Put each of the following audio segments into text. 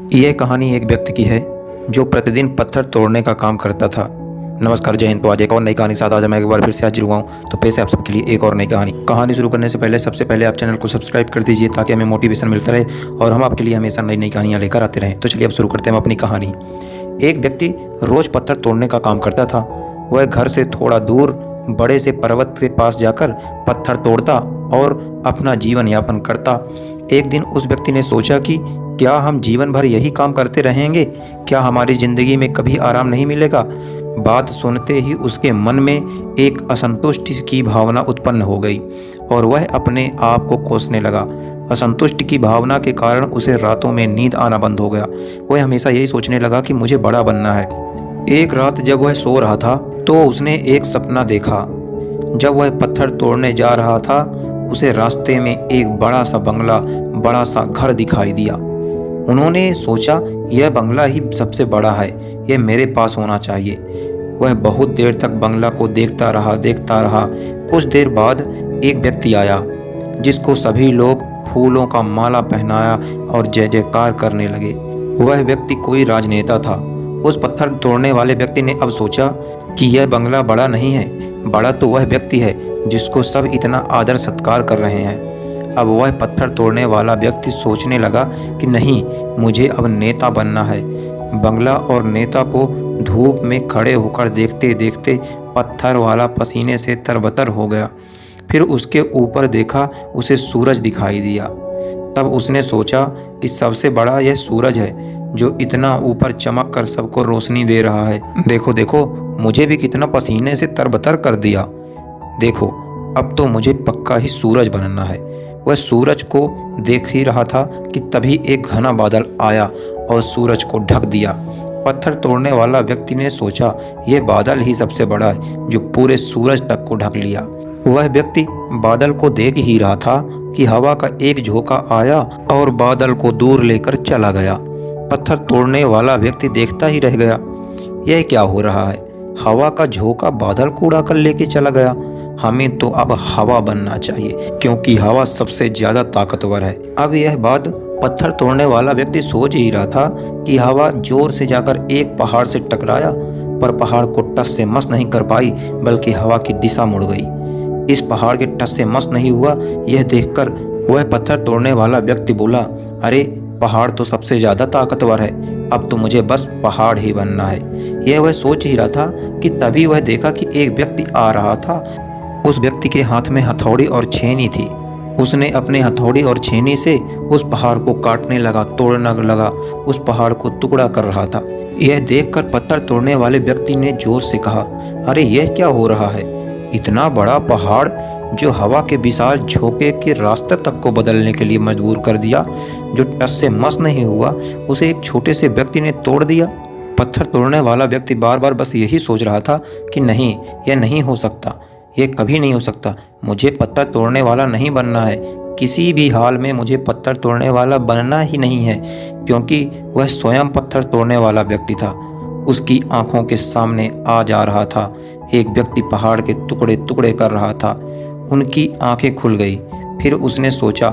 ये कहानी एक व्यक्ति की है जो प्रतिदिन पत्थर तोड़ने का काम करता था। नमस्कार, जय हिंद। तो आज एक और नई कहानी के साथ आज मैं एक बार फिर से हाजिर हुआ हूँ। तो पेश है आप सबके लिए एक और नई कहानी शुरू करने से पहले सबसे पहले आप चैनल को सब्सक्राइब कर दीजिए ताकि हमें मोटिवेशन मिलता रहे और हम आपके लिए हमेशा नई नई कहानियाँ लेकर आते रहें। तो चलिए अब शुरू करते हैं अपनी कहानी। एक व्यक्ति रोज़ पत्थर तोड़ने का काम करता था। वह घर से थोड़ा दूर बड़े से पर्वत के पास जाकर पत्थर तोड़ता और अपना जीवन यापन करता। एक दिन उस व्यक्ति ने सोचा कि क्या हम जीवन भर यही काम करते रहेंगे? क्या हमारी ज़िंदगी में कभी आराम नहीं मिलेगा? बात सुनते ही उसके मन में एक असंतुष्टि की भावना उत्पन्न हो गई और वह अपने आप को कोसने लगा। असंतुष्टि की भावना के कारण उसे रातों में नींद आना बंद हो गया। वह हमेशा यही सोचने लगा कि मुझे बड़ा बनना है। एक रात जब वह सो रहा था तो उसने एक सपना देखा। जब वह पत्थर तोड़ने जा रहा था उसे रास्ते में एक बड़ा सा बंगला, बड़ा सा घर दिखाई दिया। उन्होंने सोचा यह बंगला ही सबसे बड़ा है, यह मेरे पास होना चाहिए। वह बहुत देर तक बंगला को देखता रहा। कुछ देर बाद एक व्यक्ति आया जिसको सभी लोग फूलों का माला पहनाया और जय जयकार करने लगे। वह व्यक्ति कोई राजनेता था। उस पत्थर तोड़ने वाले व्यक्ति ने अब सोचा कि यह बंगला बड़ा नहीं है, बड़ा तो वह व्यक्ति है जिसको सब इतना आदर सत्कार कर रहे हैं। अब वह पत्थर तोड़ने वाला व्यक्ति सोचने लगा कि नहीं, मुझे अब नेता बनना है। बंगला और नेता को धूप में खड़े होकर देखते देखते पत्थर वाला पसीने से तरबतर हो गया। फिर उसके ऊपर देखा, उसे सूरज दिखाई दिया। तब उसने सोचा कि सबसे बड़ा यह सूरज है जो इतना ऊपर चमक कर सबको रोशनी दे रहा है। देखो देखो, मुझे भी कितना पसीने से तरबतर कर दिया। देखो, अब तो मुझे पक्का ही सूरज बनना है। वह सूरज को देख ही रहा था कि तभी एक घना बादल आया और सूरज को ढक दिया। पत्थर तोड़ने वाला व्यक्ति ने सोचा यह बादल ही सबसे बड़ा है जो पूरे सूरज तक को ढक लिया। वह व्यक्ति बादल को देख ही रहा था कि हवा का एक झोंका आया और बादल को दूर लेकर चला गया। पत्थर तोड़ने वाला व्यक्ति देखता ही रह गया। यह क्या हो रहा है? हवा का झोंका बादल को उड़ाकर लेके चला गया। हमें तो अब हवा बनना चाहिए क्योंकि हवा सबसे ज़्यादा ताकतवर है। अब यह बात पत्थर तोड़ने वाला व्यक्ति सोच ही रहा था कि हवा जोर से जाकर एक पहाड़ से टकराया, पर पहाड़ को टस से मस नहीं कर पाई बल्कि हवा की दिशा मुड़ गई। इस पहाड़ के टस से मस नहीं हुआ, यह देखकर वह पत्थर तोड़ने वाला व्यक्ति बोला, अरे पहाड़ तो सबसे ज़्यादा ताकतवर है, अब तो मुझे बस पहाड़ ही बनना है। यह वह सोच ही रहा था कि तभी वह देखा कि एक व्यक्ति आ रहा था। उस व्यक्ति के हाथ में हथौड़ी और छेनी थी। उसने अपने हथौड़ी और छेनी से उस पहाड़ को काटने लगा, तोड़ने लगा, उस पहाड़ को टुकड़ा कर रहा था। यह देखकर पत्थर तोड़ने वाले व्यक्ति ने जोर से कहा, अरे यह क्या हो रहा है? इतना बड़ा पहाड़ जो हवा के विशाल झोंके के रास्ते तक को बदलने के लिए मजबूर कर दिया, जो टस से मस नहीं हुआ, उसे एक छोटे से व्यक्ति ने तोड़ दिया। पत्थर तोड़ने वाला व्यक्ति बार बार बस यही सोच रहा था कि नहीं, यह नहीं हो सकता, यह कभी नहीं हो सकता। मुझे पत्थर तोड़ने वाला नहीं बनना है, किसी भी हाल में मुझे पत्थर तोड़ने वाला बनना ही नहीं है, क्योंकि वह स्वयं पत्थर तोड़ने वाला व्यक्ति था। उसकी आंखों के सामने आ जा रहा था एक व्यक्ति पहाड़ के टुकड़े टुकड़े कर रहा था। उनकी आंखें खुल गई। फिर उसने सोचा,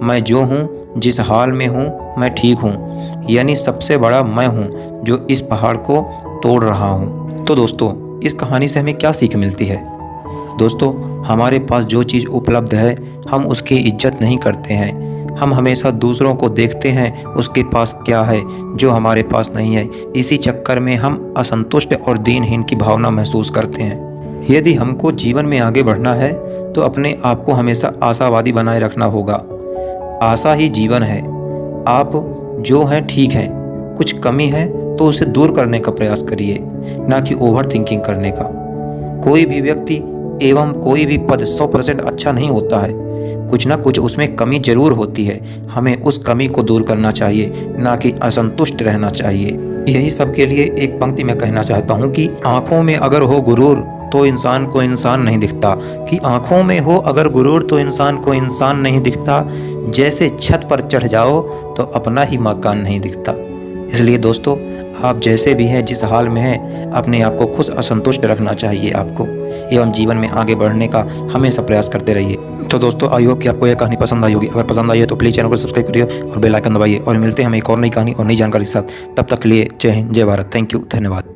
मैं जो हूँ, जिस हाल में हूँ, मैं ठीक हूँ, यानी सबसे बड़ा मैं हूँ जो इस पहाड़ को तोड़ रहा हूँ। तो दोस्तों, इस कहानी से हमें क्या सीख मिलती है? दोस्तों, हमारे पास जो चीज़ उपलब्ध है हम उसकी इज्जत नहीं करते हैं। हम हमेशा दूसरों को देखते हैं उसके पास क्या है जो हमारे पास नहीं है। इसी चक्कर में हम असंतुष्ट और दीनहीन की भावना महसूस करते हैं। यदि हमको जीवन में आगे बढ़ना है तो अपने आप को हमेशा आशावादी बनाए रखना होगा। आशा ही जीवन है। आप जो हैं ठीक हैं, कुछ कमी है तो उसे दूर करने का प्रयास करिए, ना कि ओवर थिंकिंग करने का। कोई भी व्यक्ति एवं कोई भी पद 100% अच्छा नहीं होता है, कुछ ना कुछ उसमें कमी जरूर होती है। हमें उस कमी को दूर करना चाहिए, ना कि असंतुष्ट रहना चाहिए। यही सबके लिए एक पंक्ति मैं कहना चाहता हूँ कि आँखों में अगर हो गुरूर तो इंसान को इंसान नहीं दिखता, कि आँखों में हो अगर गुरूर तो इंसान को इंसान नहीं दिखता। जैसे छत पर चढ़ जाओ तो अपना ही मकान नहीं दिखता। इसलिए दोस्तों, आप जैसे भी हैं, जिस हाल में हैं, अपने आप को खुश असंतुष्ट रखना चाहिए आपको, एवं जीवन में आगे बढ़ने का हमेशा प्रयास करते रहिए। तो दोस्तों, आई होप कि आपको यह कहानी पसंद आई होगी। अगर पसंद आई है तो प्लीज़ चैनल को सब्सक्राइब करिए और बेल आइकन दबाइए, और मिलते हैं हम एक और नई कहानी और नई जानकारी के साथ। तब तक के लिए जय हिंद, जय भारत। थैंक यू, धन्यवाद।